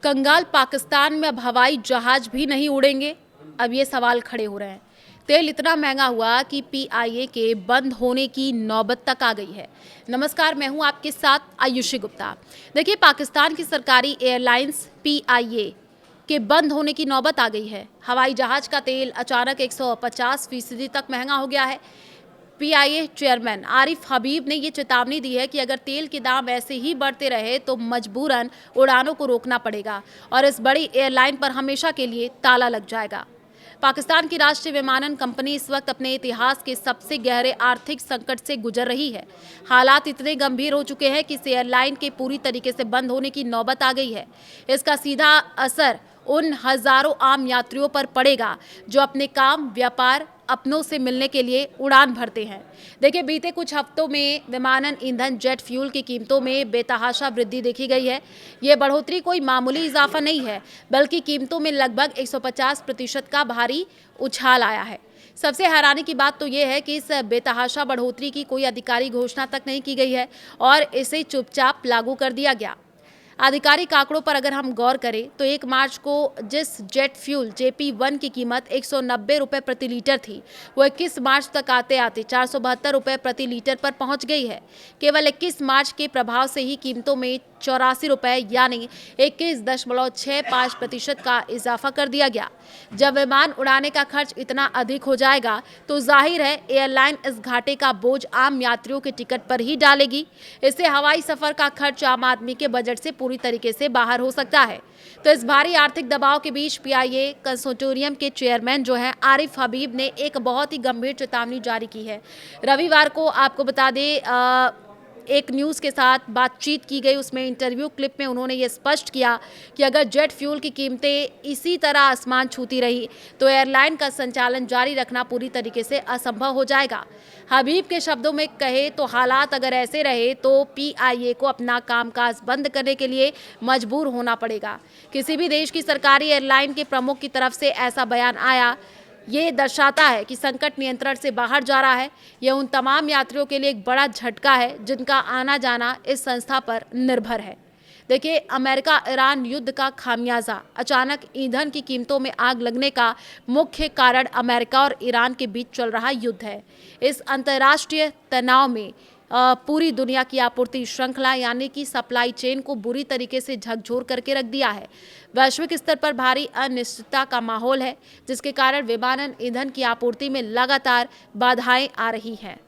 कंगाल पाकिस्तान में अब हवाई जहाज भी नहीं उड़ेंगे। अब ये सवाल खड़े हो रहे हैं। तेल इतना महंगा हुआ कि पीआईए के बंद होने की नौबत तक आ गई है। नमस्कार, मैं हूं आपके साथ आयुषी गुप्ता। देखिए, पाकिस्तान की सरकारी एयरलाइंस पीआईए के बंद होने की नौबत आ गई है। हवाई जहाज का तेल अचानक 150% तक महंगा हो गया है। पीआईए चेयरमैन आरिफ हबीब ने ये चेतावनी दी है कि अगर तेल के दाम ऐसे ही बढ़ते रहे तो मजबूरन उड़ानों को रोकना पड़ेगा और इस बड़ी एयरलाइन पर हमेशा के लिए ताला लग जाएगा। पाकिस्तान की राष्ट्रीय विमानन कंपनी इस वक्त अपने इतिहास के सबसे गहरे आर्थिक संकट से गुजर रही है। हालात इतने गंभीर हो चुके हैं कि इस एयरलाइन के पूरी तरीके से बंद होने की नौबत आ गई है। इसका सीधा असर उन हजारों आम यात्रियों पर पड़ेगा जो अपने काम, व्यापार, अपनों से मिलने के लिए उड़ान भरते हैं। देखिए, बीते कुछ हफ्तों में विमानन ईंधन जेट फ्यूल की कीमतों में बेतहाशा वृद्धि देखी गई है। ये बढ़ोतरी कोई मामूली इजाफा नहीं है, बल्कि कीमतों में लगभग 150% का भारी उछाल आया है। सबसे हैरानी की बात तो ये है कि इस बेतहाशा बढ़ोतरी की कोई आधिकारिक घोषणा तक नहीं की गई है और इसे चुपचाप लागू कर दिया गया। आधिकारिक आंकड़ों पर अगर हम गौर करें तो 1 मार्च को जिस जेट फ्यूल JP1 की कीमत 190 रुपये प्रति लीटर थी, वो 21 मार्च तक आते आते 472 रुपये प्रति लीटर पर पहुंच गई है। केवल 21 मार्च के प्रभाव से ही कीमतों में 84 रुपये यानी 21.65% का इजाफा कर दिया गया। जब विमान उड़ाने का खर्च इतना अधिक हो जाएगा तो जाहिर है एयरलाइन इस घाटे का बोझ आम यात्रियों के टिकट पर ही डालेगी। इससे हवाई सफर का खर्च आम आदमी के बजट से पूरी तरीके से बाहर हो सकता है। तो इस भारी आर्थिक दबाव के बीच पीआईए कंसोर्टियम के चेयरमैन जो हैं आरिफ हबीब ने एक बहुत ही गंभीर चेतावनी जारी की है। रविवार को आपको बता दें, एक न्यूज़ के साथ बातचीत की गई, उसमें इंटरव्यू क्लिप में उन्होंने ये स्पष्ट किया कि अगर जेट फ्यूल की कीमतें इसी तरह आसमान छूती रही तो एयरलाइन का संचालन जारी रखना पूरी तरीके से असंभव हो जाएगा। हबीब के शब्दों में कहे तो हालात अगर ऐसे रहे तो पीआईए को अपना कामकाज बंद करने के लिए मजबूर होना पड़ेगा। किसी भी देश की सरकारी एयरलाइन के प्रमुख की तरफ से ऐसा बयान आया, ये दर्शाता है कि संकट नियंत्रण से बाहर जा रहा है। यह उन तमाम यात्रियों के लिए एक बड़ा झटका है जिनका आना जाना इस संस्था पर निर्भर है। देखिए, अमेरिका ईरान युद्ध का खामियाजा अचानक ईंधन की कीमतों में आग लगने का मुख्य कारण अमेरिका और ईरान के बीच चल रहा युद्ध है। इस अंतर्राष्ट्रीय तनाव में पूरी दुनिया की आपूर्ति श्रृंखला यानी कि सप्लाई चेन को बुरी तरीके से झकझोर करके रख दिया है। वैश्विक स्तर पर भारी अनिश्चितता का माहौल है, जिसके कारण विमानन ईंधन की आपूर्ति में लगातार बाधाएं आ रही हैं।